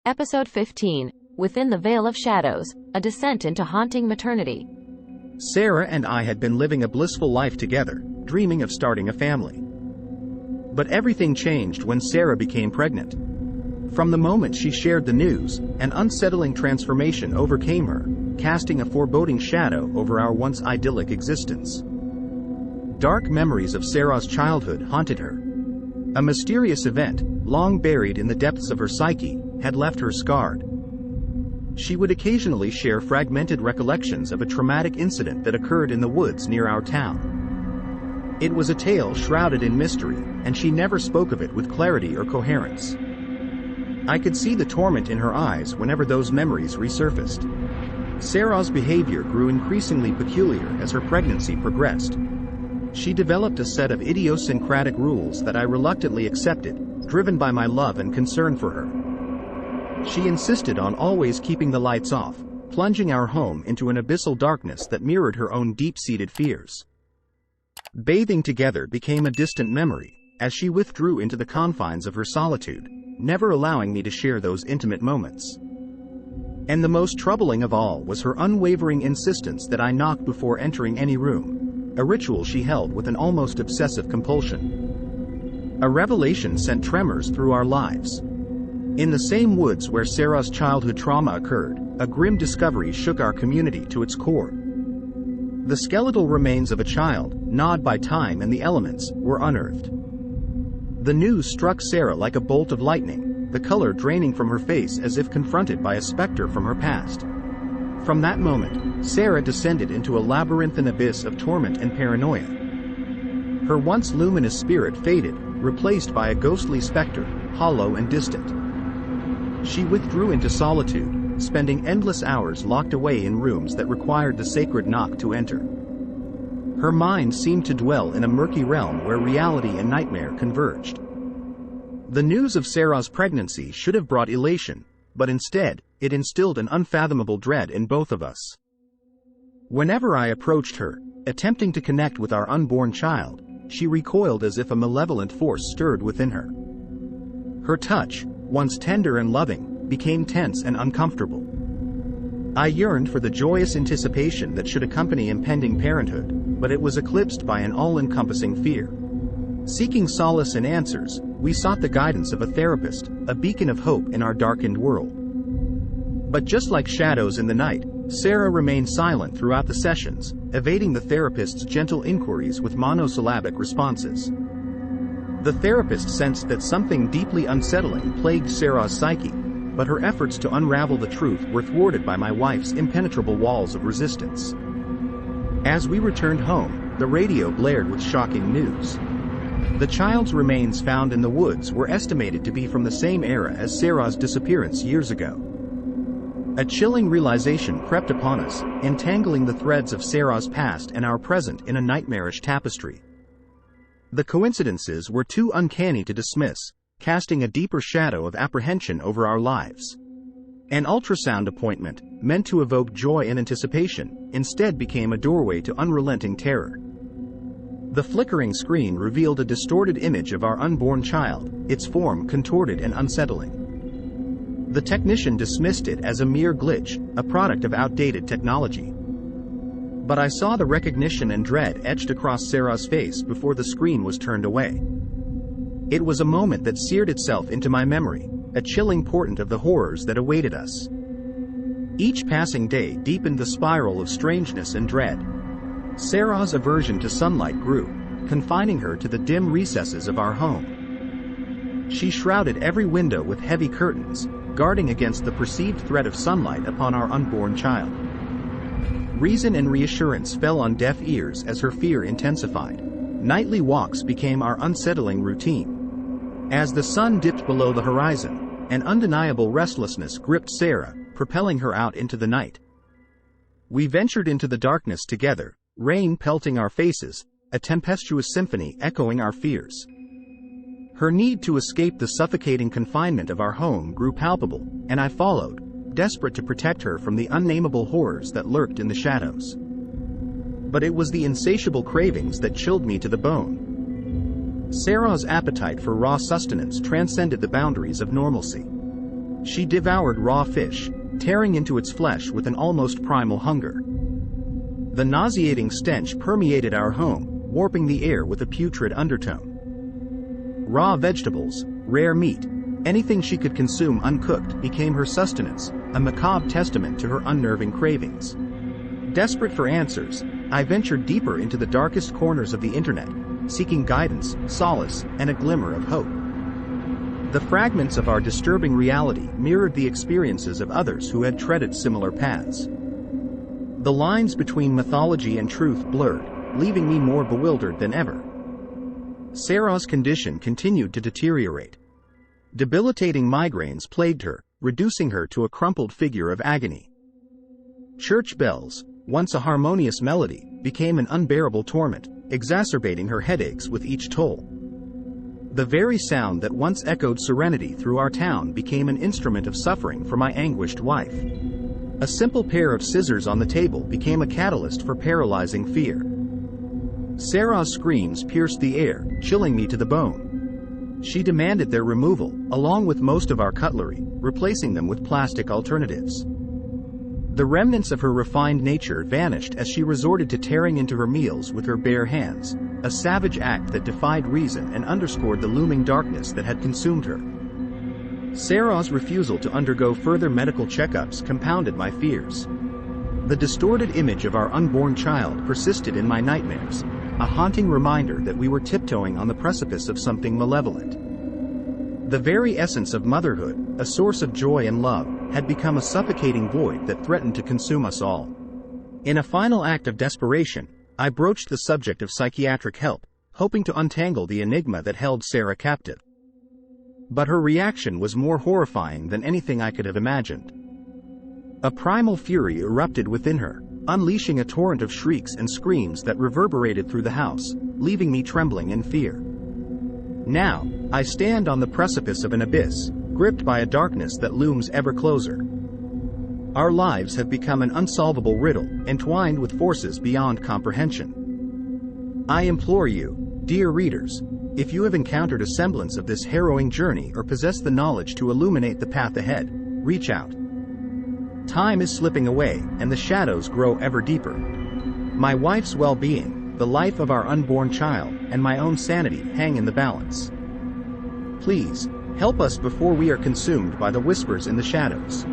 Episode 15, Within the Veil of Shadows, a descent into haunting maternity. Sarah and I had been living a blissful life together, dreaming of starting a family. But everything changed when Sarah became pregnant. From the moment she shared the news, an unsettling transformation overcame her, casting a foreboding shadow over our once idyllic existence. Dark memories of Sarah's childhood haunted her. A mysterious event, long buried in the depths of her psyche, had left her scarred. She would occasionally share fragmented recollections of a traumatic incident that occurred in the woods near our town. It was a tale shrouded in mystery, and she never spoke of it with clarity or coherence. I could see the torment in her eyes whenever those memories resurfaced. Sarah's behavior grew increasingly peculiar as her pregnancy progressed. She developed a set of idiosyncratic rules that I reluctantly accepted, driven by my love and concern for her. She insisted on always keeping the lights off, plunging our home into an abyssal darkness that mirrored her own deep-seated fears. Bathing together became a distant memory, as she withdrew into the confines of her solitude, never allowing me to share those intimate moments. And the most troubling of all was her unwavering insistence that I knock before entering any room, a ritual she held with an almost obsessive compulsion. A revelation sent tremors through our lives. In the same woods where Sarah's childhood trauma occurred, a grim discovery shook our community to its core. The skeletal remains of a child, gnawed by time and the elements, were unearthed. The news struck Sarah like a bolt of lightning, the color draining from her face as if confronted by a specter from her past. From that moment, Sarah descended into a labyrinthine abyss of torment and paranoia. Her once luminous spirit faded, replaced by a ghostly specter, hollow and distant. She withdrew into solitude, spending endless hours locked away in rooms that required the sacred knock to enter. Her mind seemed to dwell in a murky realm where reality and nightmare converged. The news of Sarah's pregnancy should have brought elation, but instead, it instilled an unfathomable dread in both of us. Whenever I approached her, attempting to connect with our unborn child, she recoiled as if a malevolent force stirred within her. Her touch, once tender and loving, became tense and uncomfortable. I yearned for the joyous anticipation that should accompany impending parenthood, but it was eclipsed by an all-encompassing fear. Seeking solace and answers, we sought the guidance of a therapist, a beacon of hope in our darkened world. But just like shadows in the night, Sarah remained silent throughout the sessions, evading the therapist's gentle inquiries with monosyllabic responses. The therapist sensed that something deeply unsettling plagued Sarah's psyche, but her efforts to unravel the truth were thwarted by my wife's impenetrable walls of resistance. As we returned home, the radio blared with shocking news. The child's remains found in the woods were estimated to be from the same era as Sarah's disappearance years ago. A chilling realization crept upon us, entangling the threads of Sarah's past and our present in a nightmarish tapestry. The coincidences were too uncanny to dismiss, casting a deeper shadow of apprehension over our lives. An ultrasound appointment, meant to evoke joy and anticipation, instead became a doorway to unrelenting terror. The flickering screen revealed a distorted image of our unborn child, its form contorted and unsettling. The technician dismissed it as a mere glitch, a product of outdated technology. But I saw the recognition and dread etched across Sarah's face before the screen was turned away. It was a moment that seared itself into my memory, a chilling portent of the horrors that awaited us. Each passing day deepened the spiral of strangeness and dread. Sarah's aversion to sunlight grew, confining her to the dim recesses of our home. She shrouded every window with heavy curtains, guarding against the perceived threat of sunlight upon our unborn child. Reason and reassurance fell on deaf ears as her fear intensified. Nightly walks became our unsettling routine. As the sun dipped below the horizon, an undeniable restlessness gripped Sarah, propelling her out into the night. We ventured into the darkness together, rain pelting our faces, a tempestuous symphony echoing our fears. Her need to escape the suffocating confinement of our home grew palpable, and I followed, desperate to protect her from the unnameable horrors that lurked in the shadows. But it was the insatiable cravings that chilled me to the bone. Sarah's appetite for raw sustenance transcended the boundaries of normalcy. She devoured raw fish, tearing into its flesh with an almost primal hunger. The nauseating stench permeated our home, warping the air with a putrid undertone. Raw vegetables, rare meat, anything she could consume uncooked became her sustenance, a macabre testament to her unnerving cravings. Desperate for answers, I ventured deeper into the darkest corners of the internet, seeking guidance, solace, and a glimmer of hope. The fragments of our disturbing reality mirrored the experiences of others who had treaded similar paths. The lines between mythology and truth blurred, leaving me more bewildered than ever. Sarah's condition continued to deteriorate. Debilitating migraines plagued her, reducing her to a crumpled figure of agony. Church bells, once a harmonious melody, became an unbearable torment, exacerbating her headaches with each toll. The very sound that once echoed serenity through our town became an instrument of suffering for my anguished wife. A simple pair of scissors on the table became a catalyst for paralyzing fear. Sarah's screams pierced the air, chilling me to the bone. She demanded their removal, along with most of our cutlery, replacing them with plastic alternatives. The remnants of her refined nature vanished as she resorted to tearing into her meals with her bare hands, a savage act that defied reason and underscored the looming darkness that had consumed her. Sarah's refusal to undergo further medical checkups compounded my fears. The distorted image of our unborn child persisted in my nightmares, a haunting reminder that we were tiptoeing on the precipice of something malevolent. The very essence of motherhood, a source of joy and love, had become a suffocating void that threatened to consume us all. In a final act of desperation, I broached the subject of psychiatric help, hoping to untangle the enigma that held Sarah captive. But her reaction was more horrifying than anything I could have imagined. A primal fury erupted within her, unleashing a torrent of shrieks and screams that reverberated through the house, leaving me trembling in fear. Now, I stand on the precipice of an abyss, gripped by a darkness that looms ever closer. Our lives have become an unsolvable riddle, entwined with forces beyond comprehension. I implore you, dear readers, if you have encountered a semblance of this harrowing journey or possess the knowledge to illuminate the path ahead, reach out. Time is slipping away, and the shadows grow ever deeper. My wife's well-being, the life of our unborn child, and my own sanity hang in the balance. Please, help us before we are consumed by the whispers in the shadows.